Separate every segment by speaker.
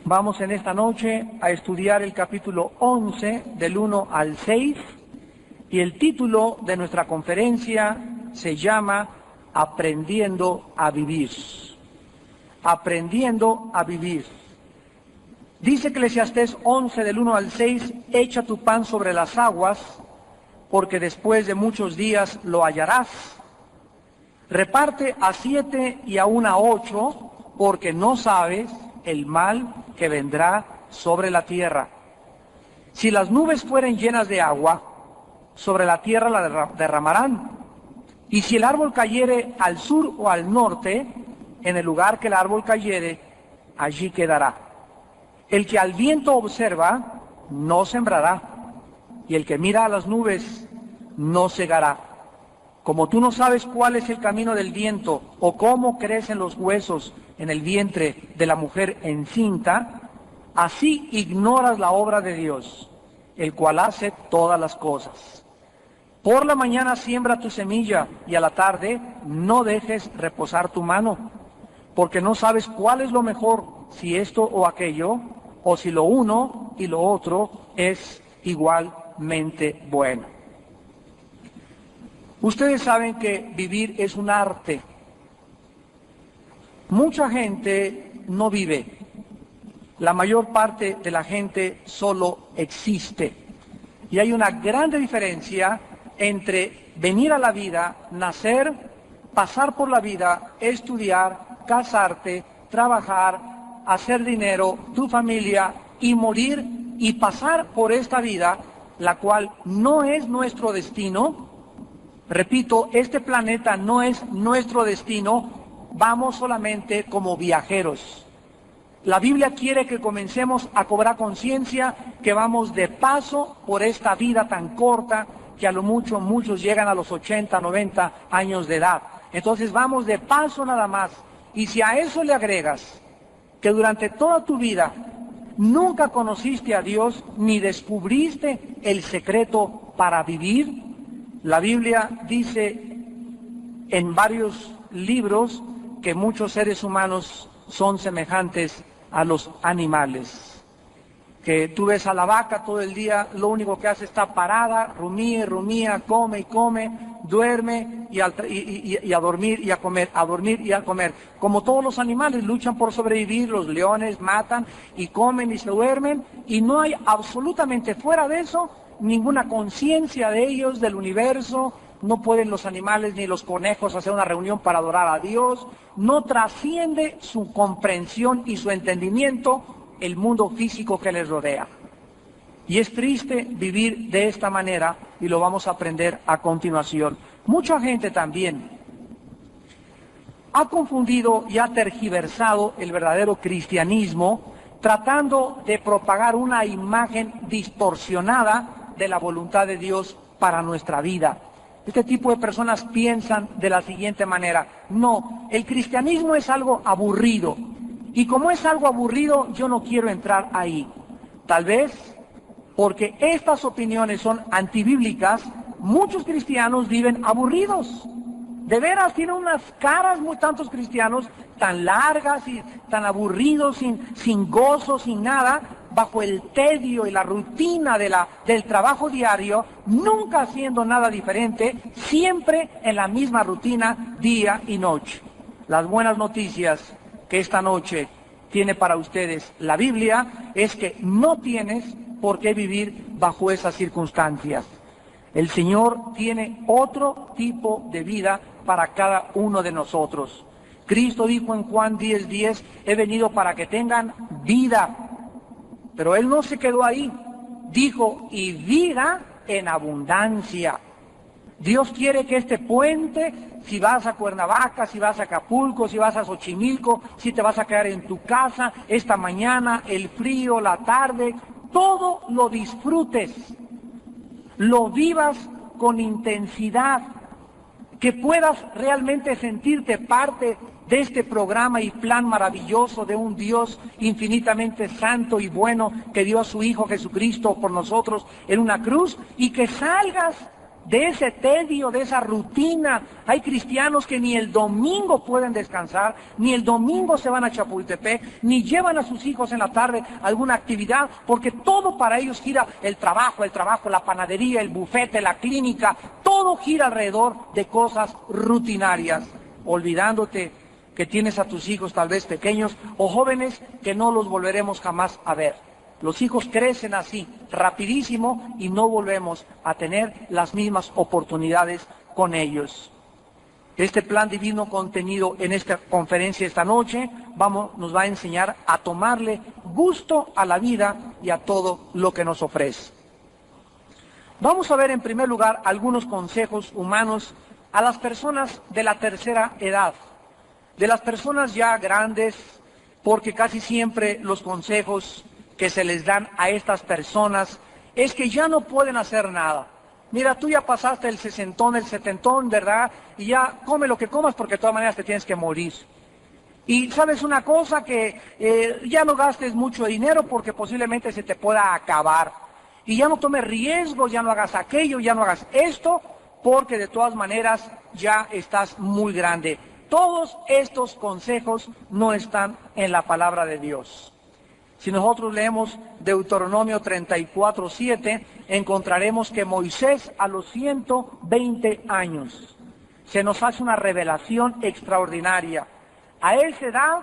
Speaker 1: Vamos en esta noche a estudiar el capítulo 11 del 1 al 6 y el título de nuestra conferencia se llama Aprendiendo a vivir. Aprendiendo a vivir. Dice Eclesiastés 11 del 1 al 6, echa tu pan sobre las aguas, porque después de muchos días lo hallarás. Reparte a 7 y aún a 8, porque no sabes el mal que vendrá sobre la tierra. Si las nubes fueren llenas de agua, sobre la tierra la derramarán. Y si el árbol cayere al sur o al norte, en el lugar que el árbol cayere, allí quedará. El que al viento observa, no sembrará, y el que mira a las nubes, no segará. Como tú no sabes cuál es el camino del viento, o cómo crecen los huesos en el vientre de la mujer encinta, así ignoras la obra de Dios, el cual hace todas las cosas. Por la mañana siembra tu semilla, y a la tarde no dejes reposar tu mano, porque no sabes cuál es lo mejor, si esto o aquello, o si lo uno y lo otro es igualmente bueno. Ustedes saben que vivir es un arte. Mucha gente no vive. La mayor parte de la gente solo existe. Y hay una grande diferencia entre venir a la vida, nacer, pasar por la vida, estudiar, casarte, trabajar, hacer dinero, tu familia y morir y pasar por esta vida, la cual no es nuestro destino. Repito, este planeta no es nuestro destino, vamos solamente como viajeros. La Biblia quiere que comencemos a cobrar conciencia que vamos de paso por esta vida tan corta que a lo mucho muchos llegan a los 80, 90 años de edad. Entonces vamos de paso nada más. Y si a eso le agregas que durante toda tu vida nunca conociste a Dios ni descubriste el secreto para vivir, la Biblia dice en varios libros que muchos seres humanos son semejantes a los animales. Que tú ves a la vaca todo el día, lo único que hace está parada, rumía, come y come, duerme y a dormir y a comer, a dormir y a comer. Como todos los animales luchan por sobrevivir, los leones matan y comen y se duermen y no hay absolutamente fuera de eso ninguna conciencia de ellos, del universo. No pueden los animales ni los conejos hacer una reunión para adorar a Dios. No trasciende su comprensión y su entendimiento el mundo físico que les rodea. Y es triste vivir de esta manera y lo vamos a aprender a continuación. Mucha gente también ha confundido y ha tergiversado el verdadero cristianismo tratando de propagar una imagen distorsionada de la voluntad de Dios para nuestra vida. Este tipo de personas piensan de la siguiente manera: no, el cristianismo es algo aburrido, y como es algo aburrido, yo no quiero entrar ahí. Tal vez porque estas opiniones son antibíblicas, muchos cristianos viven aburridos. De veras, tienen unas caras muy tantos cristianos tan largas y tan aburridos, sin gozo, sin nada, bajo el tedio y la rutina del trabajo diario, nunca haciendo nada diferente, siempre en la misma rutina, día y noche. Las buenas noticias que esta noche tiene para ustedes la Biblia es que no tienes por qué vivir bajo esas circunstancias. El Señor tiene otro tipo de vida para cada uno de nosotros. Cristo dijo en Juan 10:10, he venido para que tengan vida. Pero Él no se quedó ahí. Dijo, y vida en abundancia. Dios quiere que este puente, si vas a Cuernavaca, si vas a Acapulco, si vas a Xochimilco, si te vas a quedar en tu casa, esta mañana, el frío, la tarde, todo lo disfrutes, lo vivas con intensidad, que puedas realmente sentirte parte de este programa y plan maravilloso de un Dios infinitamente santo y bueno que dio a su Hijo Jesucristo por nosotros en una cruz, y que salgas de ese tedio, de esa rutina. Hay cristianos que ni el domingo pueden descansar, ni el domingo se van a Chapultepec, ni llevan a sus hijos en la tarde a alguna actividad, porque todo para ellos gira el trabajo, la panadería, el bufete, la clínica, todo gira alrededor de cosas rutinarias, olvidándote que tienes a tus hijos tal vez pequeños o jóvenes que no los volveremos jamás a ver. Los hijos crecen así, rapidísimo, y no volvemos a tener las mismas oportunidades con ellos. Este plan divino contenido en esta conferencia esta noche nos va a enseñar a tomarle gusto a la vida y a todo lo que nos ofrece. Vamos a ver en primer lugar algunos consejos humanos a las personas de la tercera edad, de las personas ya grandes, porque casi siempre los consejos que se les dan a estas personas es que ya no pueden hacer nada. Mira, tú ya pasaste el sesentón, el setentón, ¿verdad? Y ya come lo que comas porque de todas maneras te tienes que morir. Y sabes una cosa, que ya no gastes mucho dinero porque posiblemente se te pueda acabar. Y ya no tomes riesgos, ya no hagas aquello, ya no hagas esto, porque de todas maneras ya estás muy grande. Todos estos consejos no están en la palabra de Dios. Si nosotros leemos Deuteronomio 34:7, encontraremos que Moisés a los 120 años se nos hace una revelación extraordinaria. A esa edad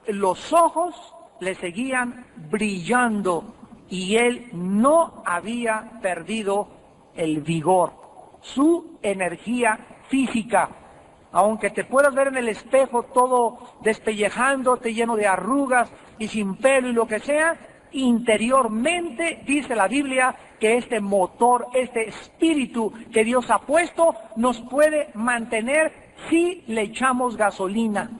Speaker 1: los ojos le seguían brillando y él no había perdido el vigor, su energía física. Aunque te puedas ver en el espejo todo despellejándote, lleno de arrugas y sin pelo y lo que sea, interiormente dice la Biblia que este motor, este espíritu que Dios ha puesto, nos puede mantener si le echamos gasolina.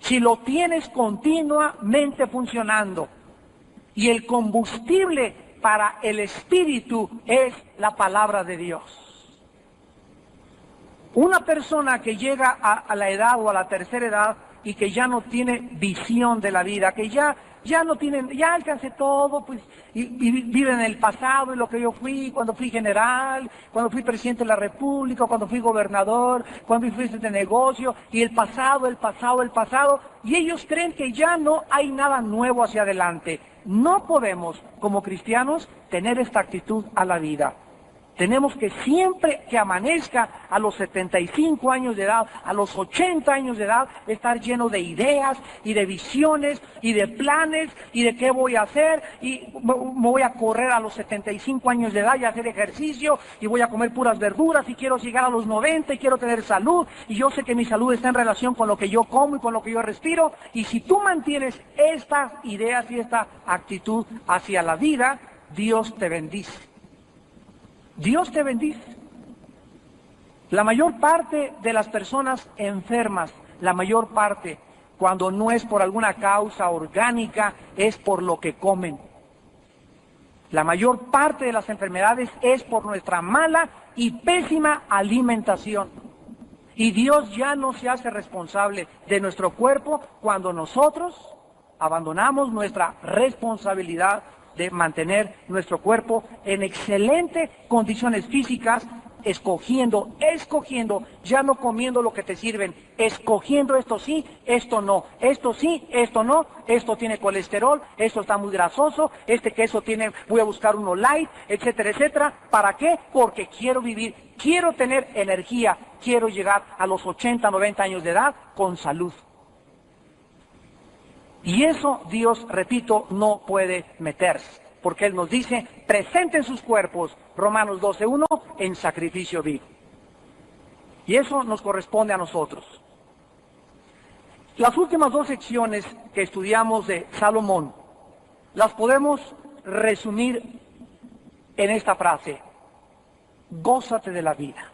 Speaker 1: Si lo tienes continuamente funcionando. Y el combustible para el espíritu es la palabra de Dios. Una persona que llega a la edad o a la tercera edad y que ya no tiene visión de la vida, que ya no tiene, ya alcancé todo, pues, y vive en el pasado, en lo que yo fui, cuando fui general, cuando fui presidente de la República, cuando fui gobernador, cuando fui presidente de negocio, y el pasado, y ellos creen que ya no hay nada nuevo hacia adelante. No podemos, como cristianos, tener esta actitud a la vida. Tenemos que siempre que amanezca a los 75 años de edad, a los 80 años de edad, estar lleno de ideas y de visiones y de planes y de qué voy a hacer, y me voy a correr a los 75 años de edad y hacer ejercicio y voy a comer puras verduras y quiero llegar a los 90 y quiero tener salud y yo sé que mi salud está en relación con lo que yo como y con lo que yo respiro. Y si tú mantienes estas ideas y esta actitud hacia la vida, Dios te bendice. Dios te bendice. La mayor parte de las personas enfermas, la mayor parte, cuando no es por alguna causa orgánica, es por lo que comen. La mayor parte de las enfermedades es por nuestra mala y pésima alimentación. Y Dios ya no se hace responsable de nuestro cuerpo cuando nosotros abandonamos nuestra responsabilidad de mantener nuestro cuerpo en excelentes condiciones físicas, escogiendo, ya no comiendo lo que te sirven, escogiendo esto sí, esto no, esto sí, esto no, esto tiene colesterol, esto está muy grasoso, este queso tiene, voy a buscar uno light, etcétera, etcétera. ¿Para qué? Porque quiero vivir, quiero tener energía, quiero llegar a los 80, 90 años de edad con salud. Y eso Dios, repito, no puede meterse, porque Él nos dice, presenten sus cuerpos, Romanos 12:1, en sacrificio vivo. Y eso nos corresponde a nosotros. Las últimas dos secciones que estudiamos de Salomón, las podemos resumir en esta frase: gózate de la vida.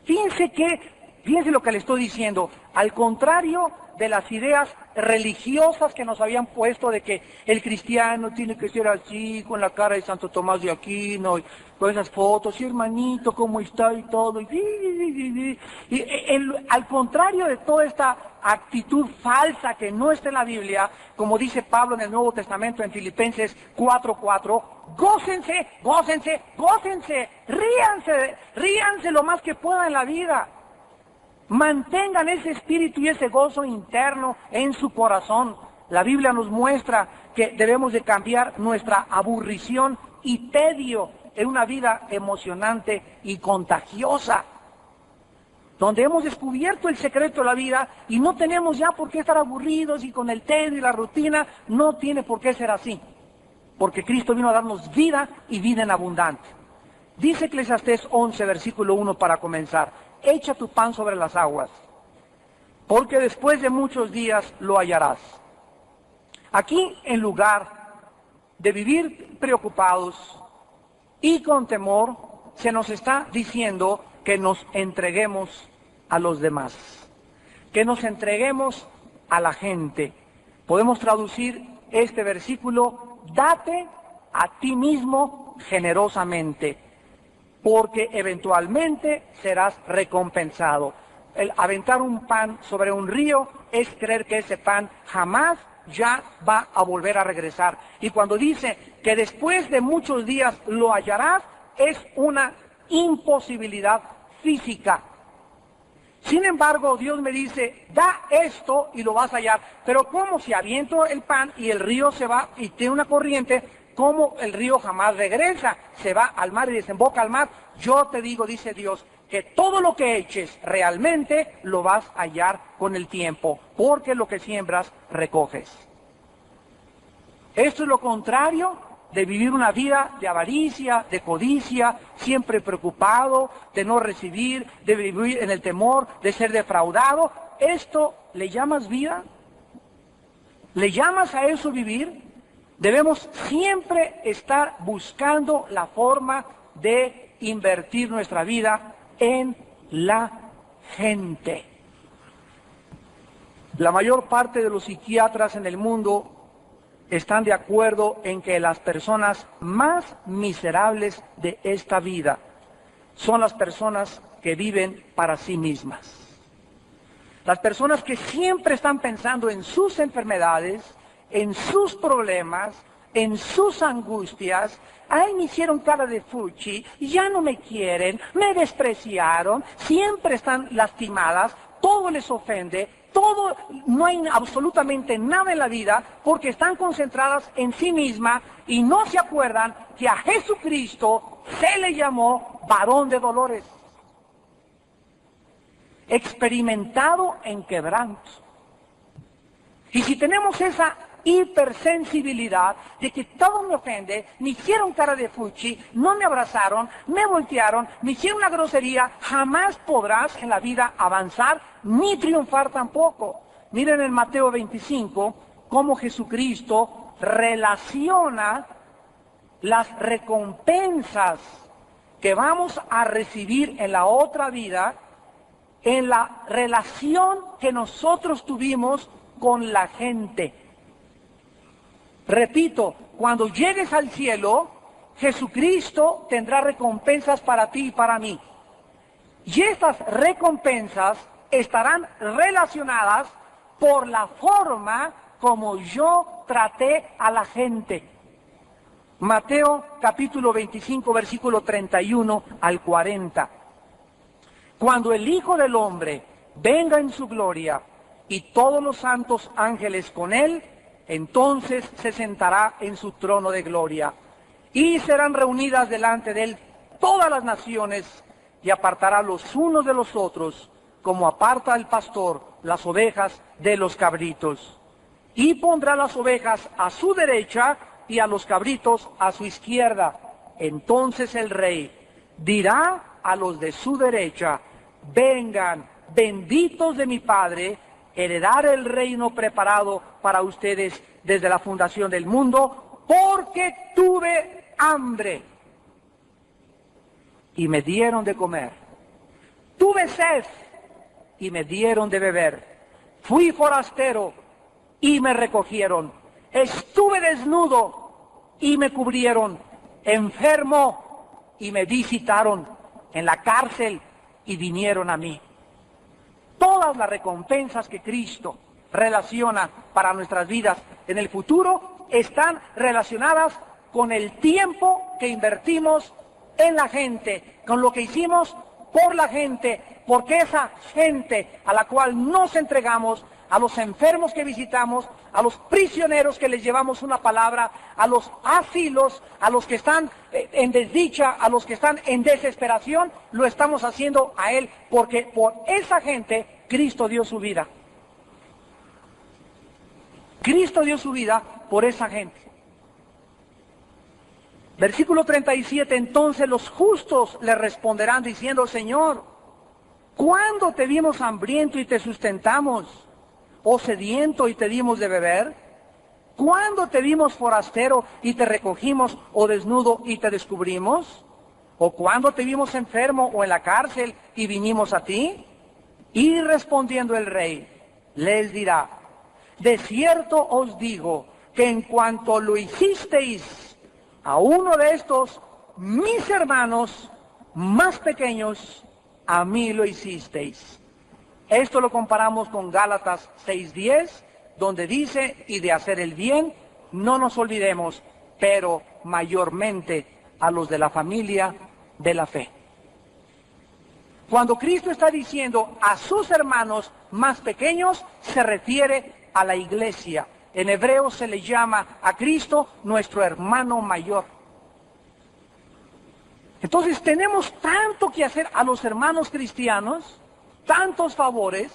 Speaker 1: Fíjense qué fíjense lo que le estoy diciendo, al contrario de las ideas religiosas que nos habían puesto de que el cristiano tiene que ser así, con la cara de Santo Tomás de Aquino, y con esas fotos, y hermanito, cómo está y todo, al contrario de toda esta actitud falsa que no está en la Biblia, como dice Pablo en el Nuevo Testamento en Filipenses 4:4, gócense, gócense, gócense, ríanse lo más que puedan en la vida. Mantengan ese espíritu y ese gozo interno en su corazón. La Biblia nos muestra que debemos de cambiar nuestra aburrición y tedio en una vida emocionante y contagiosa, donde hemos descubierto el secreto de la vida y no tenemos ya por qué estar aburridos y con el tedio y la rutina. No tiene por qué ser así, porque Cristo vino a darnos vida y vida en abundante. Dice Eclesiastés 11, versículo 1 para comenzar: echa tu pan sobre las aguas, porque después de muchos días lo hallarás. Aquí, en lugar de vivir preocupados y con temor, se nos está diciendo que nos entreguemos a los demás, que nos entreguemos a la gente. Podemos traducir este versículo: date a ti mismo generosamente, porque eventualmente serás recompensado. El aventar un pan sobre un río es creer que ese pan jamás ya va a volver a regresar. Y cuando dice que después de muchos días lo hallarás, es una imposibilidad física. Sin embargo, Dios me dice: da esto y lo vas a hallar. Pero ¿cómo? Si aviento el pan y el río se va y tiene una corriente, ¿cómo el río jamás regresa? Se va al mar y desemboca al mar. Yo te digo, dice Dios, que todo lo que eches realmente lo vas a hallar con el tiempo, porque lo que siembras, recoges. Esto es lo contrario de vivir una vida de avaricia, de codicia, siempre preocupado, de no recibir, de vivir en el temor, de ser defraudado. ¿Esto le llamas vida? ¿Le llamas a eso vivir? Debemos siempre estar buscando la forma de invertir nuestra vida en la gente. La mayor parte de los psiquiatras en el mundo están de acuerdo en que las personas más miserables de esta vida son las personas que viven para sí mismas. Las personas que siempre están pensando en sus enfermedades, en sus problemas, en sus angustias. Ay, me hicieron cara de fuchi, ya no me quieren, me despreciaron, siempre están lastimadas, todo les ofende, no hay absolutamente nada en la vida, porque están concentradas en sí mismas y no se acuerdan que a Jesucristo se le llamó varón de dolores, experimentado en quebranto. Y si tenemos esa hipersensibilidad de que todo me ofende, me hicieron cara de fuchi, no me abrazaron, me voltearon, me hicieron una grosería, jamás podrás en la vida avanzar ni triunfar tampoco. Miren en Mateo 25 cómo Jesucristo relaciona las recompensas que vamos a recibir en la otra vida en la relación que nosotros tuvimos con la gente. Repito, cuando llegues al cielo, Jesucristo tendrá recompensas para ti y para mí. Y estas recompensas estarán relacionadas por la forma como yo traté a la gente. Mateo capítulo 25, versículo 31 al 40. Cuando el Hijo del Hombre venga en su gloria y todos los santos ángeles con él, entonces se sentará en su trono de gloria, y serán reunidas delante de él todas las naciones, y apartará los unos de los otros, como aparta el pastor las ovejas de los cabritos. Y pondrá las ovejas a su derecha y a los cabritos a su izquierda. Entonces el rey dirá a los de su derecha: vengan, benditos de mi Padre, heredar el reino preparado para ustedes desde la fundación del mundo, porque tuve hambre y me dieron de comer, tuve sed y me dieron de beber. Fui forastero y me recogieron. Estuve desnudo y me cubrieron. Enfermo y me visitaron. En la cárcel y vinieron a mí. Todas las recompensas que Cristo relaciona para nuestras vidas en el futuro están relacionadas con el tiempo que invertimos en la gente, con lo que hicimos por la gente, porque esa gente a la cual nos entregamos, a los enfermos que visitamos, a los prisioneros que les llevamos una palabra, a los asilos, a los que están en desdicha, a los que están en desesperación, lo estamos haciendo a Él, porque por esa gente Cristo dio su vida. Cristo dio su vida por esa gente. Versículo 37, entonces los justos le responderán diciendo, Señor, ¿cuándo te vimos hambriento y te sustentamos? ¿O sediento y te dimos de beber? ¿Cuándo te vimos forastero y te recogimos, o desnudo y te descubrimos? ¿O cuándo te vimos enfermo o en la cárcel y vinimos a ti? Y respondiendo el rey, les dirá, de cierto os digo que en cuanto lo hicisteis a uno de estos mis hermanos más pequeños, a mí lo hicisteis. Esto lo comparamos con Gálatas 6:10, donde dice, y de hacer el bien, no nos olvidemos, pero mayormente a los de la familia de la fe. Cuando Cristo está diciendo a sus hermanos más pequeños, se refiere a la iglesia. En hebreo se le llama a Cristo nuestro hermano mayor. Entonces tenemos tanto que hacer a los hermanos cristianos, tantos favores.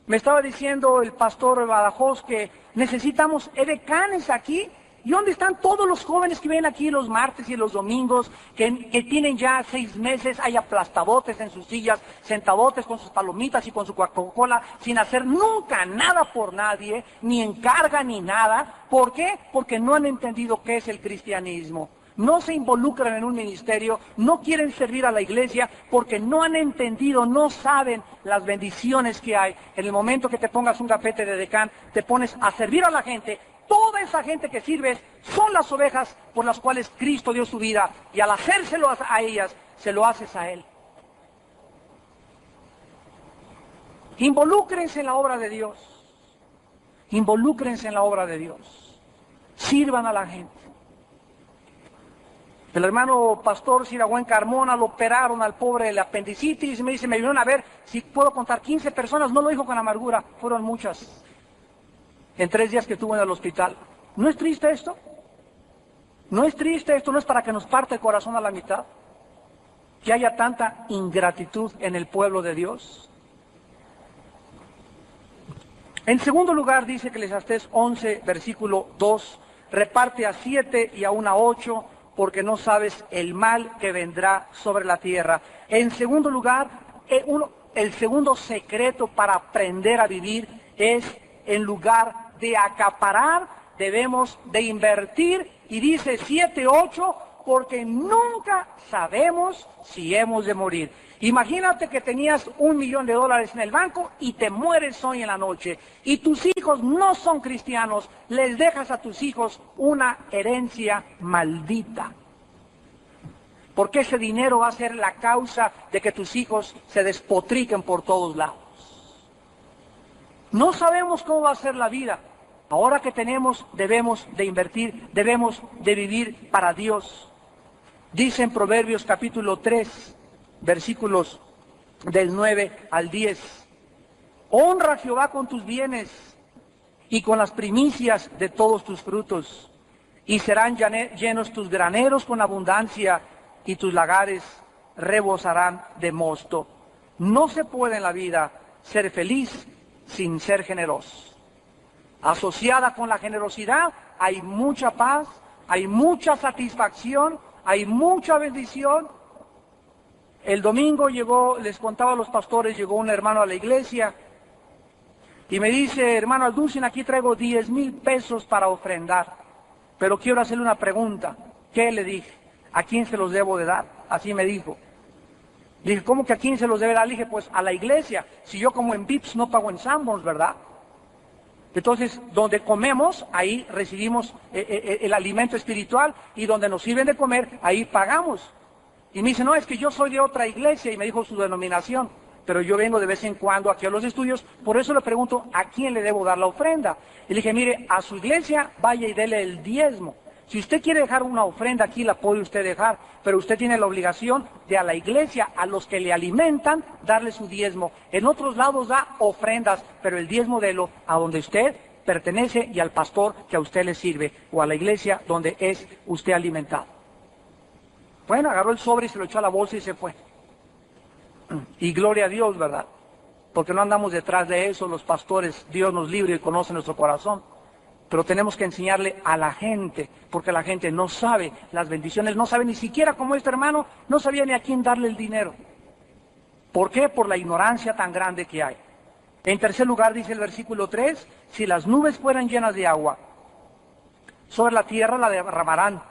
Speaker 1: Me estaba diciendo el pastor Badajoz que necesitamos edecanes aquí. ¿Y dónde están todos los jóvenes que vienen aquí los martes y los domingos, que tienen ya 6 meses, hay aplastabotes en sus sillas, sentadotes con sus palomitas y con su Coca-Cola, sin hacer nunca nada por nadie, ni encarga ni nada? ¿Por qué? Porque no han entendido qué es el cristianismo. No se involucran en un ministerio, no quieren servir a la iglesia porque no han entendido, no saben las bendiciones que hay. En el momento que te pongas un gafete de decán, te pones a servir a la gente. Toda esa gente que sirves son las ovejas por las cuales Cristo dio su vida, y al hacérselo a ellas, se lo haces a Él. Involúcrense en la obra de Dios. Involúcrense en la obra de Dios. Sirvan a la gente. El hermano pastor Siragüen Carmona lo operaron al pobre de la apendicitis y me dice, me vinieron a ver si puedo contar 15 personas. No lo dijo con amargura, fueron muchas. En 3 días que estuvo en el hospital. ¿No es triste esto? ¿No es triste esto? ¿No es para que nos parte el corazón a la mitad? Que haya tanta ingratitud en el pueblo de Dios. En segundo lugar dice Eclesiastés 11, versículo 2, reparte a 7 y aún a 8, porque no sabes el mal que vendrá sobre la tierra. En segundo lugar, el segundo secreto para aprender a vivir es, en lugar de acaparar, debemos de invertir, y dice 7:8, porque nunca sabemos si hemos de morir. Imagínate que tenías $1 millón en el banco y te mueres hoy en la noche, y tus hijos no son cristianos, les dejas a tus hijos una herencia maldita. Porque ese dinero va a ser la causa de que tus hijos se despotriquen por todos lados. No sabemos cómo va a ser la vida. Ahora que tenemos, debemos de invertir, debemos de vivir para Dios. Dice en Proverbios capítulo 3, versículos del 9 al 10. Honra a Jehová con tus bienes y con las primicias de todos tus frutos, y serán llenos tus graneros con abundancia, y tus lagares rebosarán de mosto. No se puede en la vida ser feliz sin ser generoso. Asociada con la generosidad hay mucha paz, hay mucha satisfacción, hay mucha bendición. El domingo llegó, les contaba a los pastores, llegó un hermano a la iglesia y me dice, hermano Alducin, aquí traigo 10,000 pesos para ofrendar, pero quiero hacerle una pregunta. ¿Qué le dije? ¿A quién se los debo de dar? Así me dijo. Le dije, ¿cómo que a quién se los debe dar? Le dije, pues a la iglesia. Si yo como en Vips no pago en Sanborns, ¿verdad? Entonces, donde comemos, ahí recibimos el alimento espiritual, y donde nos sirven de comer, ahí pagamos. Y me dice, no, es que yo soy de otra iglesia, y me dijo su denominación, pero yo vengo de vez en cuando aquí a los estudios, por eso le pregunto, ¿a quién le debo dar la ofrenda? Y le dije, mire, a su iglesia vaya y dele el diezmo. Si usted quiere dejar una ofrenda aquí, la puede usted dejar, pero usted tiene la obligación de a la iglesia, a los que le alimentan, darle su diezmo. En otros lados da ofrendas, pero el diezmo délo a donde usted pertenece y al pastor que a usted le sirve, o a la iglesia donde es usted alimentado. Bueno, agarró el sobre y se lo echó a la bolsa y se fue. Y gloria a Dios, ¿verdad? Porque no andamos detrás de eso, los pastores, Dios nos libre y conoce nuestro corazón. Pero tenemos que enseñarle a la gente, porque la gente no sabe las bendiciones, no sabe ni siquiera como este hermano, no sabía ni a quién darle el dinero. ¿Por qué? Por la ignorancia tan grande que hay. En tercer lugar dice el versículo 3, si las nubes fueran llenas de agua, sobre la tierra la derramarán.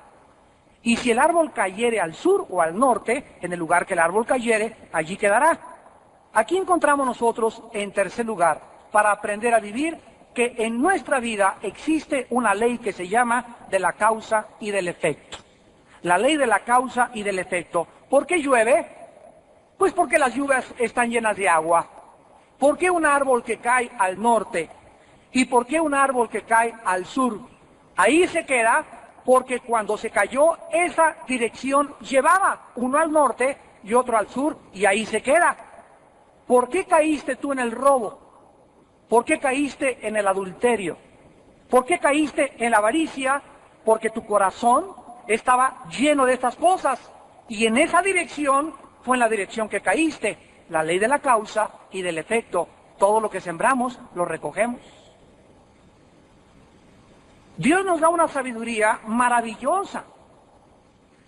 Speaker 1: Y si el árbol cayere al sur o al norte, en el lugar que el árbol cayere, allí quedará. Aquí encontramos nosotros, en tercer lugar, para aprender a vivir, que en nuestra vida existe una ley que se llama de la causa y del efecto. La ley de la causa y del efecto. ¿Por qué llueve? Pues porque las lluvias están llenas de agua. ¿Por qué un árbol que cae al norte? ¿Y por qué un árbol que cae al sur? Ahí se queda porque cuando se cayó esa dirección llevaba uno al norte y otro al sur, y ahí se queda. ¿Por qué caíste tú en el robo? ¿Por qué caíste en el adulterio? ¿Por qué caíste en la avaricia? Porque tu corazón estaba lleno de estas cosas. Y en esa dirección fue en la dirección que caíste. La ley de la causa y del efecto. Todo lo que sembramos, lo recogemos. Dios nos da una sabiduría maravillosa.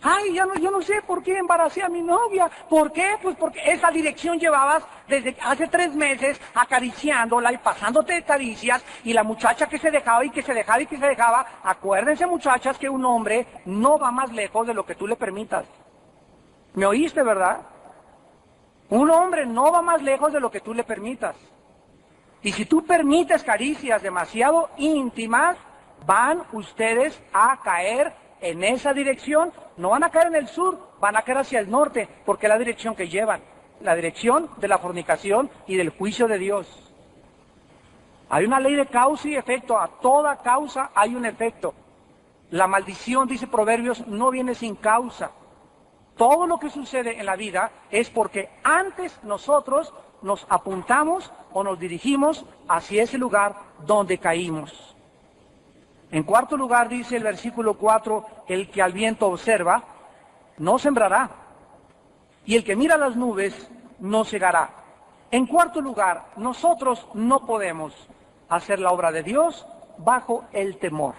Speaker 1: Ay, yo no sé por qué embaracé a mi novia. ¿Por qué? Pues porque esa dirección llevabas desde hace 3 meses acariciándola y pasándote caricias, y la muchacha que se dejaba y que se dejaba y que se dejaba. Acuérdense, muchachas, que un hombre no va más lejos de lo que tú le permitas. ¿Me oíste, verdad? Un hombre no va más lejos de lo que tú le permitas. Y si tú permites caricias demasiado íntimas, van ustedes a caer en esa dirección. No van a caer en el sur, van a caer hacia el norte, porque es la dirección que llevan, la dirección de la fornicación y del juicio de Dios. Hay una ley de causa y efecto, a toda causa hay un efecto. La maldición, dice Proverbios, no viene sin causa. Todo lo que sucede en la vida es porque antes nosotros nos apuntamos o nos dirigimos hacia ese lugar donde caímos. En cuarto lugar dice el versículo 4, el que al viento observa, no sembrará, y el que mira las nubes, no cegará. En cuarto lugar, nosotros no podemos hacer la obra de Dios bajo el temor.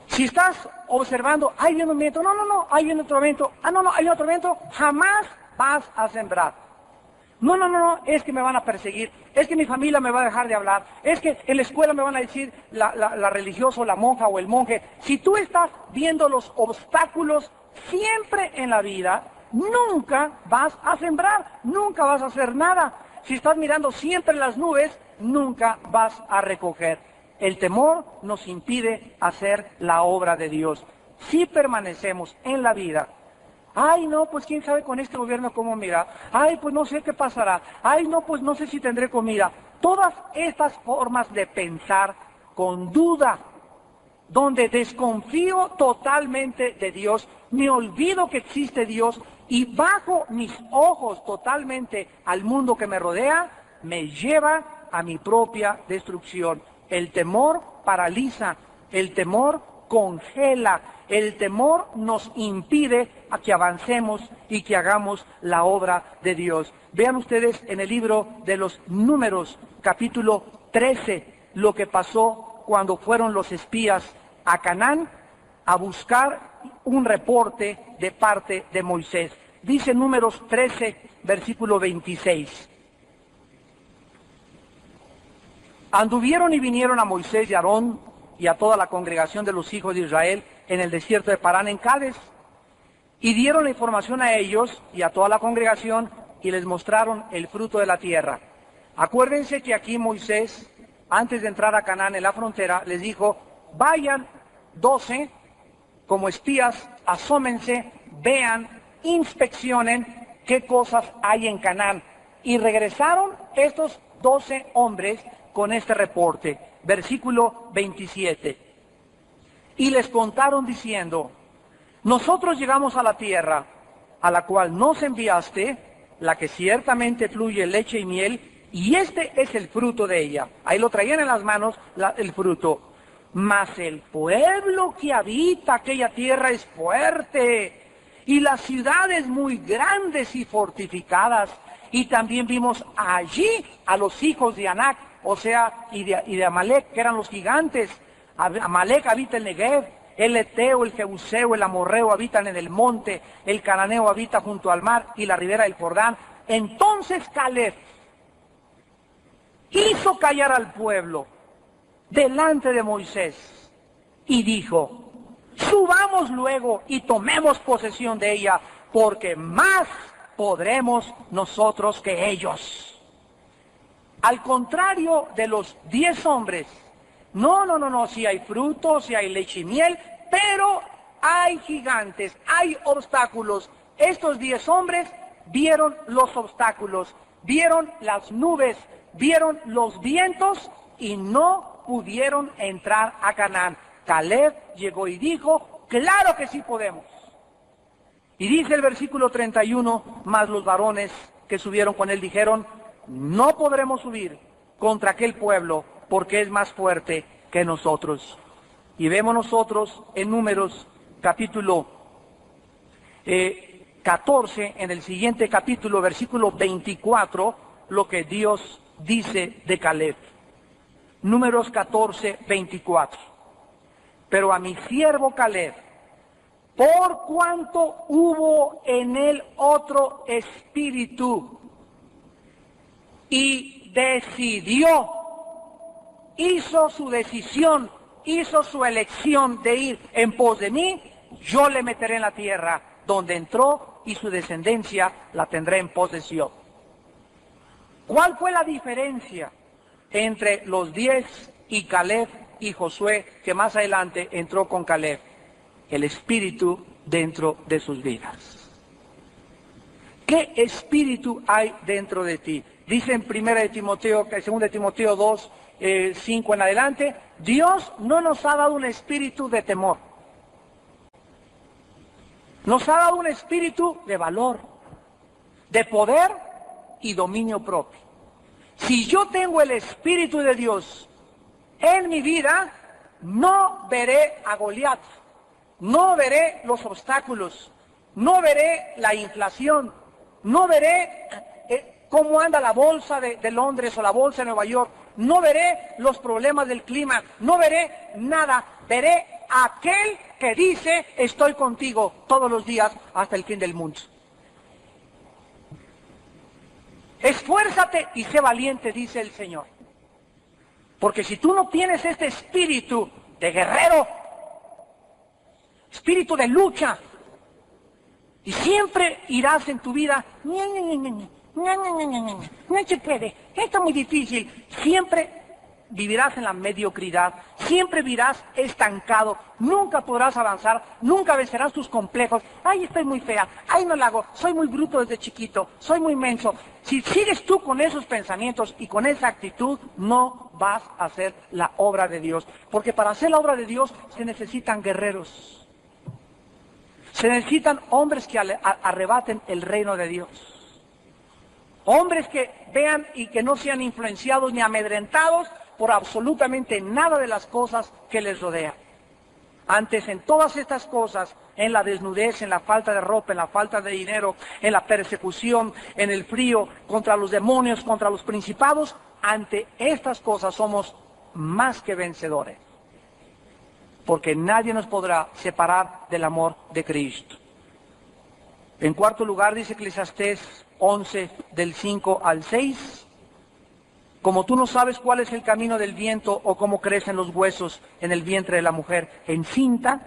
Speaker 1: Si estás observando, ahí viene un viento, no, ahí viene otro viento, hay otro viento, jamás vas a sembrar. No, es que me van a perseguir, es que mi familia me va a dejar de hablar, es que en la escuela me van a decir la religiosa o la monja o el monje. Si tú estás viendo los obstáculos siempre en la vida, nunca vas a sembrar, nunca vas a hacer nada. Si estás mirando siempre las nubes, nunca vas a recoger. El temor nos impide hacer la obra de Dios. Si permanecemos en la vida, ay, no, pues quién sabe con este gobierno cómo mira. Ay, pues no sé qué pasará. Ay, no, pues no sé si tendré comida. Todas estas formas de pensar con duda, donde desconfío totalmente de Dios, me olvido que existe Dios y bajo mis ojos totalmente al mundo que me rodea, me lleva a mi propia destrucción. El temor paraliza, el temor congela, el temor nos impide a que avancemos y que hagamos la obra de Dios. Vean ustedes en el libro de los Números, capítulo 13, lo que pasó cuando fueron los espías a Canaán a buscar un reporte de parte de Moisés. Dice Números 13, versículo 26. Anduvieron y vinieron a Moisés y a Aarón y a toda la congregación de los hijos de Israel en el desierto de Parán en Cádiz. Y dieron la información a ellos y a toda la congregación y les mostraron el fruto de la tierra. Acuérdense que aquí Moisés, antes de entrar a Canaán en la frontera, les dijo, vayan 12 como espías, asómense, vean, inspeccionen qué cosas hay en Canaán. Y regresaron estos 12 hombres con este reporte. Versículo 27. Y les contaron diciendo, nosotros llegamos a la tierra a la cual nos enviaste, la que ciertamente fluye leche y miel, y este es el fruto de ella. Ahí lo traían en las manos el fruto. Mas el pueblo que habita aquella tierra es fuerte, y las ciudades muy grandes y fortificadas. Y también vimos allí a los hijos de Anac, o sea, y de Amalek, que eran los gigantes. Amalek habita el Negev, el Eteo, el Jebuseo, el Amorreo habitan en el monte, el Cananeo habita junto al mar y la ribera del Jordán. Entonces Caleb hizo callar al pueblo delante de Moisés y dijo, subamos luego y tomemos posesión de ella, porque más podremos nosotros que ellos. Al contrario de los 10 hombres, no, si hay frutos, si hay leche y miel, pero hay gigantes, hay obstáculos. Estos 10 hombres vieron los obstáculos, vieron las nubes, vieron los vientos y no pudieron entrar a Canaán. Caleb llegó y dijo, claro que sí podemos. Y dice el versículo 31, mas los varones que subieron con él dijeron, no podremos subir contra aquel pueblo, porque es más fuerte que nosotros. Y vemos nosotros en Números capítulo 14, en el siguiente capítulo, versículo 24, lo que Dios dice de Caleb. Números 14, 24. Pero a mi siervo Caleb, por cuanto hubo en él otro espíritu, y decidió, hizo su decisión, hizo su elección de ir en pos de mí, yo le meteré en la tierra donde entró y su descendencia la tendré en posesión. ¿Cuál fue la diferencia entre los 10 y Caleb y Josué, que más adelante entró con Caleb? El espíritu dentro de sus vidas. ¿Qué espíritu hay dentro de ti? Dice en 2 Timoteo 2, 5 en adelante, Dios no nos ha dado un espíritu de temor. Nos ha dado un espíritu de valor, de poder y dominio propio. Si yo tengo el Espíritu de Dios en mi vida, no veré a Goliat, no veré los obstáculos, no veré la inflación, no veré cómo anda la bolsa de Londres o la bolsa de Nueva York, no veré los problemas del clima, no veré nada, veré a aquel que dice, estoy contigo todos los días hasta el fin del mundo. Esfuérzate y sé valiente, dice el Señor. Porque si tú no tienes este espíritu de guerrero, espíritu de lucha, y siempre irás en tu vida, no se puede, esto es muy difícil, siempre vivirás en la mediocridad, siempre vivirás estancado, nunca podrás avanzar, nunca vencerás tus complejos. Ay, estoy muy fea, ay, no la hago, soy muy bruto desde chiquito, soy muy menso. Si sigues tú con esos pensamientos y con esa actitud, no vas a hacer la obra de Dios. Porque para hacer la obra de Dios se necesitan guerreros. Se necesitan hombres que arrebaten el reino de Dios. Hombres que vean y que no sean influenciados ni amedrentados por absolutamente nada de las cosas que les rodean. Antes, en todas estas cosas, en la desnudez, en la falta de ropa, en la falta de dinero, en la persecución, en el frío, contra los demonios, contra los principados, ante estas cosas somos más que vencedores. Porque nadie nos podrá separar del amor de Cristo. En cuarto lugar, dice Eclesiastés 11, del 5 al 6, como tú no sabes cuál es el camino del viento o cómo crecen los huesos en el vientre de la mujer encinta,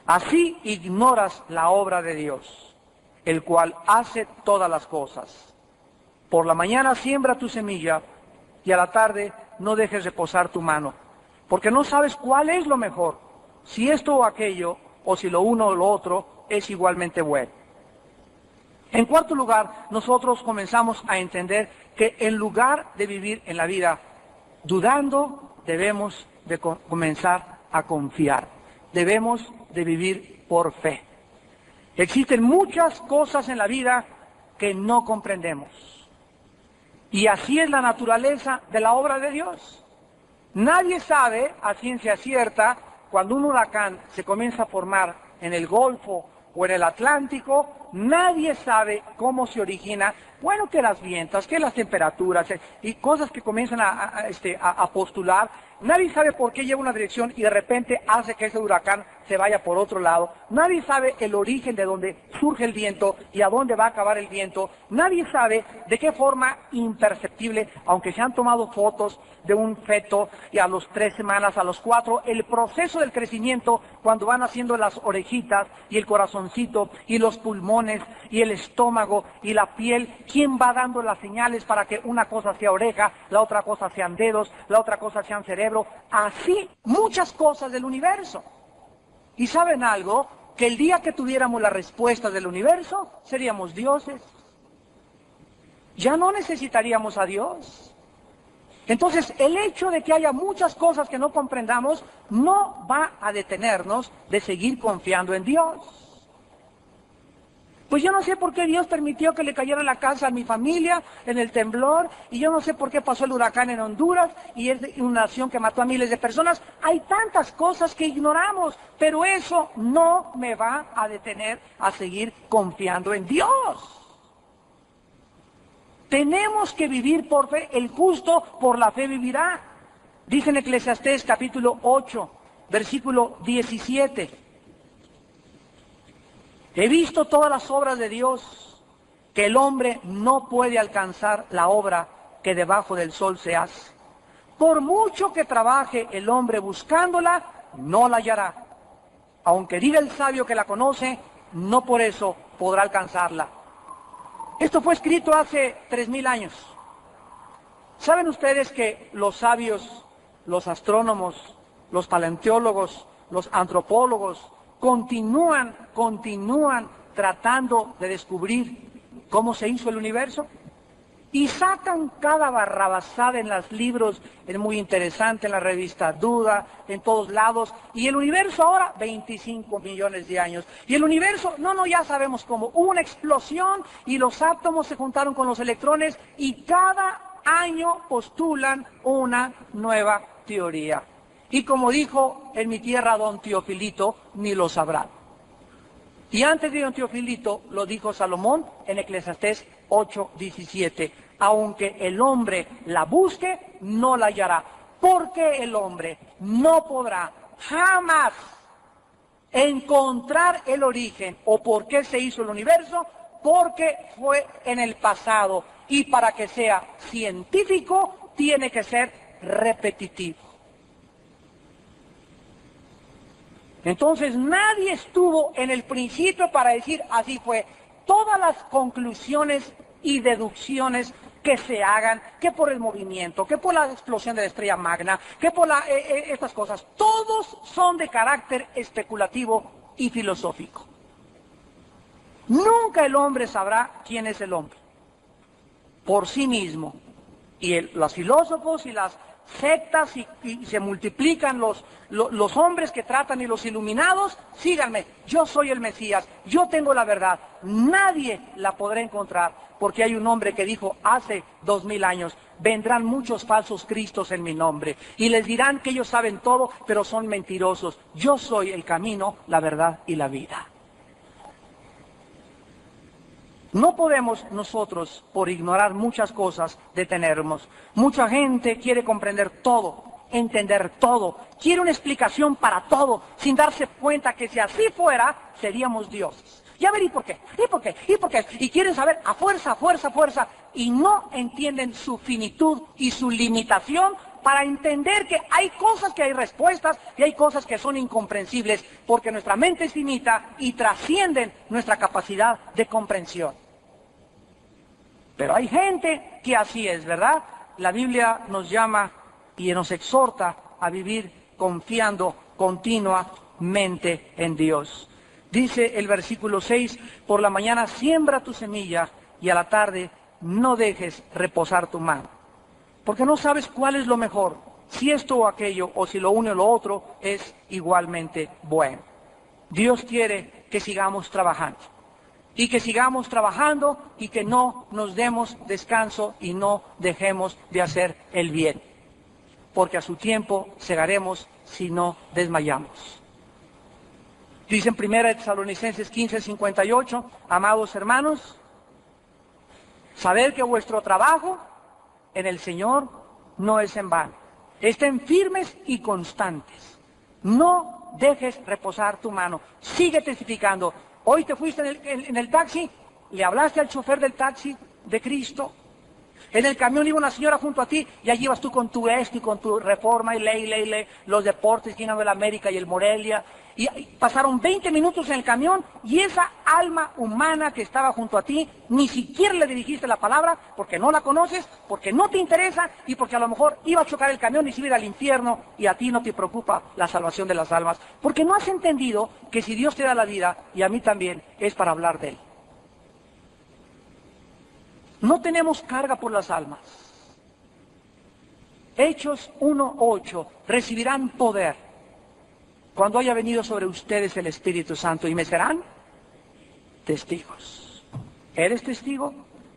Speaker 1: Así ignoras la obra de Dios, el cual hace todas las cosas. Por la mañana siembra tu semilla y a la tarde no dejes reposar tu mano, porque no sabes cuál es lo mejor, si esto o aquello, o si lo uno o lo otro es igualmente bueno. En cuarto lugar, nosotros comenzamos a entender que en lugar de vivir en la vida dudando, debemos de comenzar a confiar. Debemos de vivir por fe. Existen muchas cosas en la vida que no comprendemos. Y así es la naturaleza de la obra de Dios. Nadie sabe a ciencia cierta cuando un huracán se comienza a formar en el Golfo o en el Atlántico, nadie sabe cómo se origina, bueno, que las vientas, que las temperaturas y cosas que comienzan a postular. Nadie sabe por qué lleva una dirección y de repente hace que ese huracán se vaya por otro lado. Nadie sabe el origen de dónde surge el viento y a dónde va a acabar el viento. Nadie sabe de qué forma imperceptible, aunque se han tomado fotos de un feto y a los 3 semanas, a los 4, el proceso del crecimiento cuando van haciendo las orejitas y el corazoncito y los pulmones y el estómago y la piel, quién va dando las señales para que una cosa sea oreja, la otra cosa sean dedos, la otra cosa sean cerebro. Así muchas cosas del universo. ¿Y saben algo? Que el día que tuviéramos la respuesta del universo, seríamos dioses. Ya no necesitaríamos a Dios. Entonces, el hecho de que haya muchas cosas que no comprendamos, no va a detenernos de seguir confiando en Dios. Pues yo no sé por qué Dios permitió que le cayera la casa a mi familia en el temblor, y yo no sé por qué pasó el huracán en Honduras, y es una nación que mató a miles de personas. Hay tantas cosas que ignoramos, pero eso no me va a detener a seguir confiando en Dios. Tenemos que vivir por fe, el justo por la fe vivirá. Dice en Eclesiastés capítulo 8, versículo 17. He visto todas las obras de Dios, que el hombre no puede alcanzar la obra que debajo del sol se hace. Por mucho que trabaje el hombre buscándola, no la hallará. Aunque diga el sabio que la conoce, no por eso podrá alcanzarla. Esto fue escrito hace 3000 años. ¿Saben ustedes que los sabios, los astrónomos, los paleontólogos, los antropólogos, continúan tratando de descubrir cómo se hizo el universo? Y sacan cada barrabasada en los libros, es muy interesante, en la revista Duda, en todos lados. Y el universo ahora, 25 millones de años. Y el universo, ya sabemos cómo. Hubo una explosión y los átomos se juntaron con los electrones y cada año postulan una nueva teoría. Y como dijo en mi tierra don Teofilito, ni lo sabrán. Y antes de don Teofilito lo dijo Salomón en Eclesiastés 8:17. Aunque el hombre la busque, no la hallará. Porque el hombre no podrá jamás encontrar el origen o por qué se hizo el universo, porque fue en el pasado. Y para que sea científico, tiene que ser repetitivo. Entonces nadie estuvo en el principio para decir así fue. Todas las conclusiones y deducciones que se hagan, que por el movimiento, que por la explosión de la estrella magna, que por estas cosas, todos son de carácter especulativo y filosófico. Nunca el hombre sabrá quién es el hombre por sí mismo. Y los filósofos y las sectas y se multiplican los hombres que tratan y los iluminados. Síganme, yo soy el Mesías, yo tengo la verdad, nadie la podrá encontrar, porque hay un hombre que dijo hace 2000 años, vendrán muchos falsos cristos en mi nombre, y les dirán que ellos saben todo, pero son mentirosos. Yo soy el camino, la verdad y la vida. No podemos nosotros, por ignorar muchas cosas, detenernos. Mucha gente quiere comprender todo, entender todo, quiere una explicación para todo, sin darse cuenta que si así fuera, seríamos dioses. Ya ver, ¿y por qué? ¿Y por qué? ¿Y por qué? Y quieren saber a fuerza, y no entienden su finitud y su limitación, para entender que hay cosas que hay respuestas y hay cosas que son incomprensibles, porque nuestra mente es finita y trascienden nuestra capacidad de comprensión. Pero hay gente que así es, ¿verdad? La Biblia nos llama y nos exhorta a vivir confiando continuamente en Dios. Dice el versículo 6, por la mañana siembra tu semilla y a la tarde no dejes reposar tu mano. Porque no sabes cuál es lo mejor, si esto o aquello, o si lo uno o lo otro es igualmente bueno. Dios quiere que sigamos trabajando. Y que sigamos trabajando y que no nos demos descanso y no dejemos de hacer el bien. Porque a su tiempo segaremos si no desmayamos. Dice en 1 Tesalonicenses 15:58, amados hermanos, saber que vuestro trabajo en el Señor no es en vano. Estén firmes y constantes. No dejes reposar tu mano. Sigue testificando. Hoy te fuiste en el taxi, le hablaste al chofer del taxi de Cristo. En el camión iba una señora junto a ti y allí ibas tú con tu esto y con tu Reforma y ley, los deportes, Guinea del América y el Morelia. Y pasaron 20 minutos en el camión y esa alma humana que estaba junto a ti, ni siquiera le dirigiste la palabra porque no la conoces, porque no te interesa y porque a lo mejor iba a chocar el camión y se iba a ir al infierno y a ti no te preocupa la salvación de las almas. Porque no has entendido que si Dios te da la vida, y a mí también, es para hablar de Él. No tenemos carga por las almas. Hechos 1:8, recibirán poder cuando haya venido sobre ustedes el Espíritu Santo y me serán testigos. ¿Eres testigo?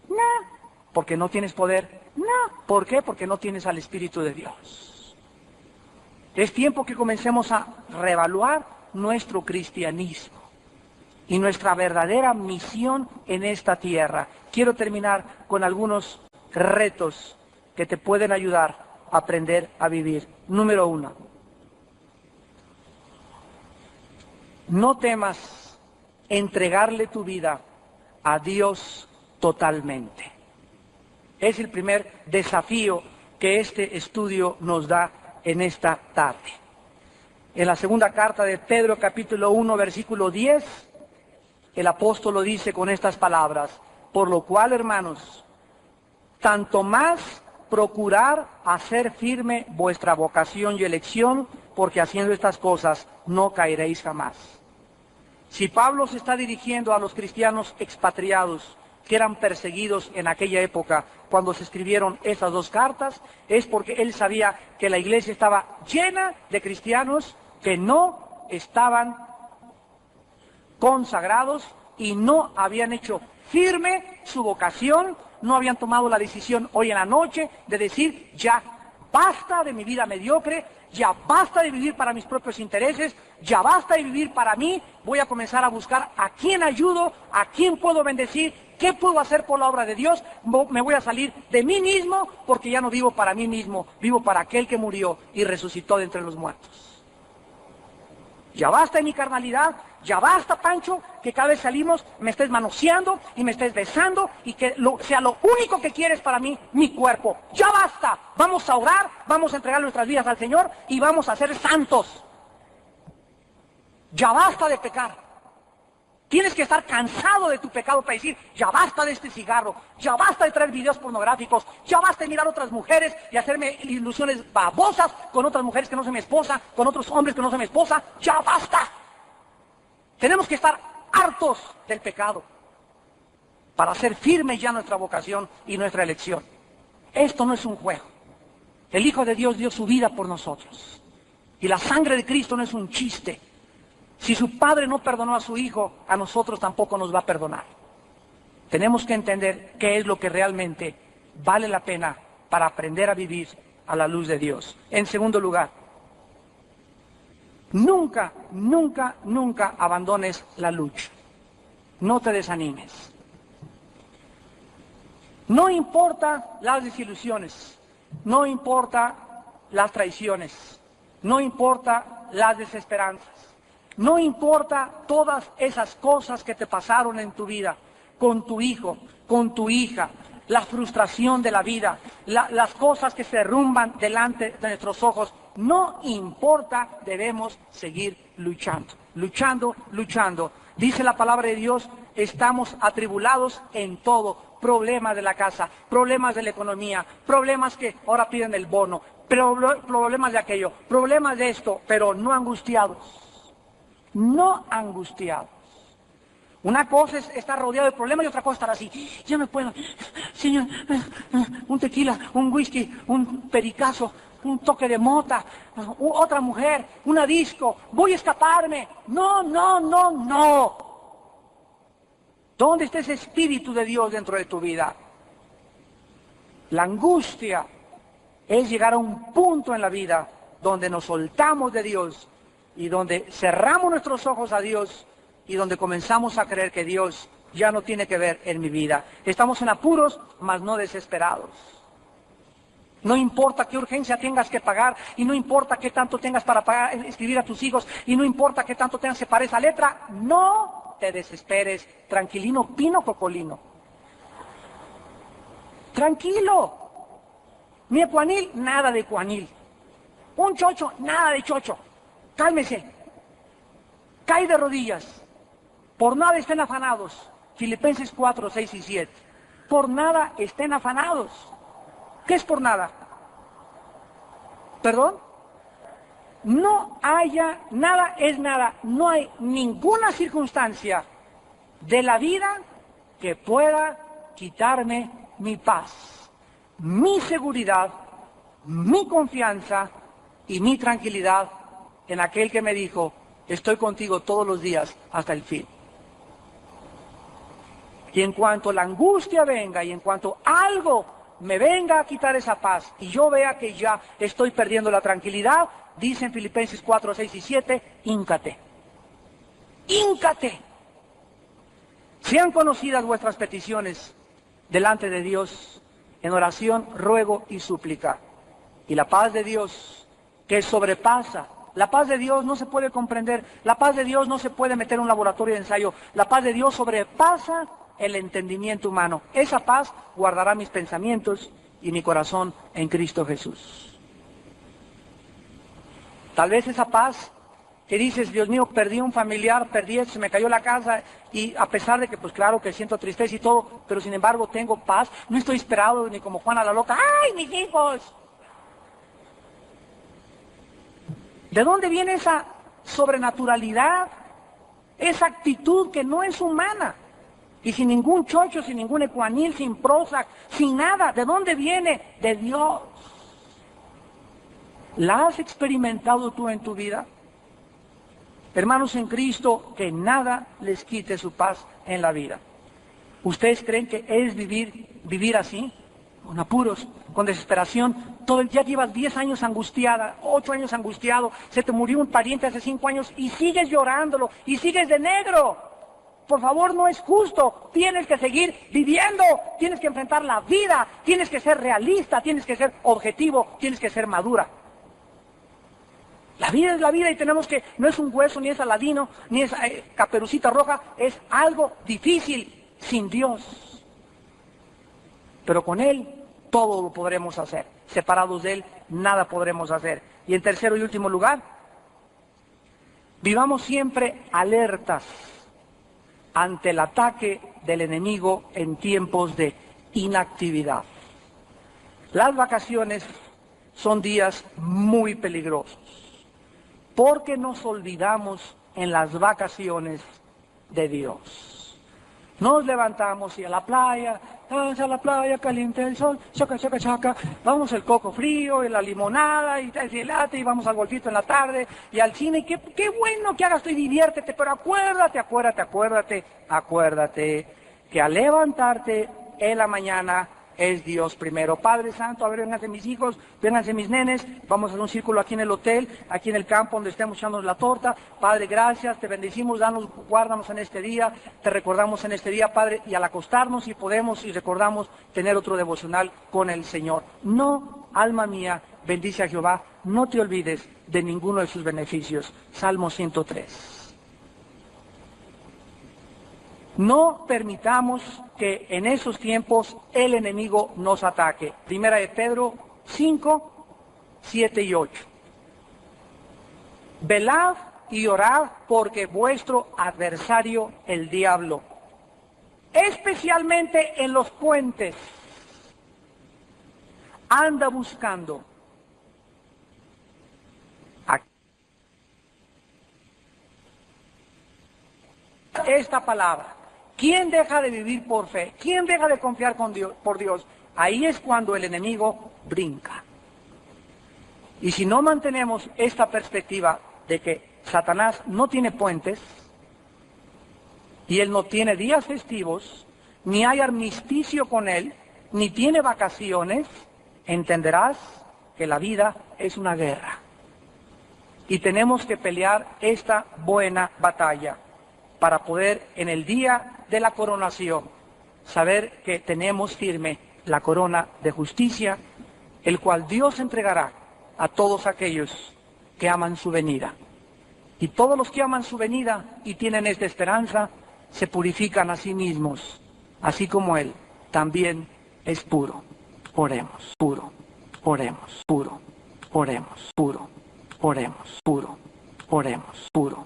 Speaker 1: No. ¿Porque no tienes poder? No. ¿Por qué? Porque no tienes al Espíritu de Dios. Es tiempo que comencemos a reevaluar nuestro cristianismo y nuestra verdadera misión en esta tierra. Quiero terminar con algunos retos que te pueden ayudar a aprender a vivir. Número 1. No temas entregarle tu vida a Dios totalmente. Es el primer desafío que este estudio nos da en esta tarde. En la segunda carta de Pedro, capítulo 1, versículo 10, el apóstol lo dice con estas palabras: por lo cual, hermanos, tanto más procurar hacer firme vuestra vocación y elección, porque haciendo estas cosas no caeréis jamás. Si Pablo se está dirigiendo a los cristianos expatriados que eran perseguidos en aquella época cuando se escribieron esas dos cartas, es porque él sabía que la iglesia estaba llena de cristianos que no estaban consagrados y no habían hecho firme su vocación, no habían tomado la decisión hoy en la noche de decir: ya basta de mi vida mediocre, ya basta de vivir para mis propios intereses, ya basta de vivir para mí, voy a comenzar a buscar a quién ayudo, a quién puedo bendecir, qué puedo hacer por la obra de Dios, me voy a salir de mí mismo porque ya no vivo para mí mismo, vivo para aquel que murió y resucitó de entre los muertos. Ya basta de mi carnalidad, ya basta, Pancho, que cada vez salimos me estés manoseando y me estés besando y que sea lo único que quieres para mí, mi cuerpo. Ya basta, vamos a orar, vamos a entregar nuestras vidas al Señor y vamos a ser santos. Ya basta de pecar. Tienes que estar cansado de tu pecado para decir: ya basta de este cigarro, ya basta de traer videos pornográficos, ya basta de mirar otras mujeres y hacerme ilusiones babosas con otras mujeres que no son mi esposa, con otros hombres que no son mi esposa. Ya basta. Tenemos que estar hartos del pecado para hacer firme ya nuestra vocación y nuestra elección. Esto no es un juego. El Hijo de Dios dio su vida por nosotros y la sangre de Cristo no es un chiste. Si su Padre no perdonó a su Hijo, a nosotros tampoco nos va a perdonar. Tenemos que entender qué es lo que realmente vale la pena para aprender a vivir a la luz de Dios. En segundo lugar, nunca, nunca, nunca abandones la lucha. No te desanimes. No importa las desilusiones, no importa las traiciones, no importa las desesperanzas. No importa todas esas cosas que te pasaron en tu vida, con tu hijo, con tu hija, la frustración de la vida, las cosas que se derrumban delante de nuestros ojos. No importa, debemos seguir luchando, luchando. Dice la palabra de Dios, estamos atribulados en todo. Problemas de la casa, problemas de la economía, problemas que ahora piden el bono, problemas de aquello, problemas de esto, pero no angustiados. No angustiados. Una cosa es estar rodeado de problemas y otra cosa es estar así. Ya me puedo, señor, un tequila, un whisky, un pericazo, un toque de mota, otra mujer, una disco, voy a escaparme. No. ¿Dónde está ese Espíritu de Dios dentro de tu vida? La angustia es llegar a un punto en la vida donde nos soltamos de Dios y donde cerramos nuestros ojos a Dios y donde comenzamos a creer que Dios ya no tiene que ver en mi vida. Estamos en apuros, mas no desesperados. No importa qué urgencia tengas que pagar, y no importa qué tanto tengas para pagar, escribir a tus hijos, y no importa qué tanto tengas que pagar esa letra, no te desesperes, tranquilino, pino cocolino. Tranquilo. Ni ecuanil, nada de ecuanil. Un chocho, nada de chocho. Cálmese. Cae de rodillas. Por nada estén afanados. Filipenses 4, 6 y 7. Por nada estén afanados. ¿Qué es por nada? ¿Perdón? No haya, nada es nada. No hay ninguna circunstancia de la vida que pueda quitarme mi paz, mi seguridad, mi confianza y mi tranquilidad en aquel que me dijo, estoy contigo todos los días hasta el fin. Y en cuanto la angustia venga y en cuanto algo me venga a quitar esa paz y yo vea que ya estoy perdiendo la tranquilidad, dice en Filipenses 4, 6 y 7, híncate. Híncate. Sean conocidas vuestras peticiones delante de Dios en oración, ruego y súplica. Y la paz de Dios, que sobrepasa, la paz de Dios no se puede comprender, la paz de Dios no se puede meter en un laboratorio de ensayo, la paz de Dios sobrepasa el entendimiento humano. Esa paz guardará mis pensamientos y mi corazón en Cristo Jesús. Tal vez esa paz que dices, Dios mío, perdí un familiar, perdí esto, se me cayó la casa, y a pesar de que, pues claro que siento tristeza y todo, pero sin embargo tengo paz, no estoy esperado ni como Juana la loca, ¡ay, mis hijos! ¿De dónde viene esa sobrenaturalidad? Esa actitud que no es humana. Y sin ningún chocho, sin ningún ecuanil, sin Prozac, sin nada. ¿De dónde viene? De Dios. ¿La has experimentado tú en tu vida? Hermanos en Cristo, que nada les quite su paz en la vida. ¿Ustedes creen que es vivir así? Con apuros, con desesperación. Ya llevas 10 años angustiada, 8 años angustiado, se te murió un pariente hace 5 años y sigues llorándolo y sigues de negro. Por favor, no es justo. Tienes que seguir viviendo, tienes que enfrentar la vida, tienes que ser realista, tienes que ser objetivo, tienes que ser madura. La vida es la vida y tenemos que, no es un hueso, ni es Aladino, ni es Caperucita Roja, es algo difícil sin Dios. Pero con Él todo lo podremos hacer. Separados de Él, nada podremos hacer. Y en tercero y último lugar, vivamos siempre alertas ante el ataque del enemigo en tiempos de inactividad. Las vacaciones son días muy peligrosos, porque nos olvidamos en las vacaciones de Dios. Nos levantamos y a la playa, vamos a la playa, caliente el sol, chaca, chaca, chaca, vamos el coco frío y la limonada y el helate y vamos al golfito en la tarde y al cine. Qué bueno que hagas tú y diviértete, pero acuérdate que al levantarte en la mañana es Dios primero. Padre Santo, a ver, vénganse mis hijos, vénganse mis nenes, vamos a hacer un círculo aquí en el hotel, aquí en el campo donde estemos echándonos la torta. Padre, gracias, te bendecimos, guárdanos en este día, te recordamos en este día, Padre, y al acostarnos si podemos y recordamos tener otro devocional con el Señor. No, alma mía, bendice a Jehová, no te olvides de ninguno de sus beneficios. Salmo 103. No permitamos que en esos tiempos el enemigo nos ataque. Primera de Pedro 5, 7 y 8. Velad y orad porque vuestro adversario, el diablo, especialmente en los puentes, anda buscando esta palabra. ¿Quién deja de vivir por fe? ¿Quién deja de confiar por Dios? Ahí es cuando el enemigo brinca. Y si no mantenemos esta perspectiva de que Satanás no tiene puentes, y él no tiene días festivos, ni hay armisticio con él, ni tiene vacaciones, entenderás que la vida es una guerra. Y tenemos que pelear esta buena batalla para poder en el día de la coronación saber que tenemos firme la corona de justicia, el cual Dios entregará a todos aquellos que aman su venida. Y todos los que aman su venida y tienen esta esperanza, se purifican a sí mismos, así como Él también es puro. Oremos, puro, oremos, puro, oremos, puro, oremos, puro, oremos, puro.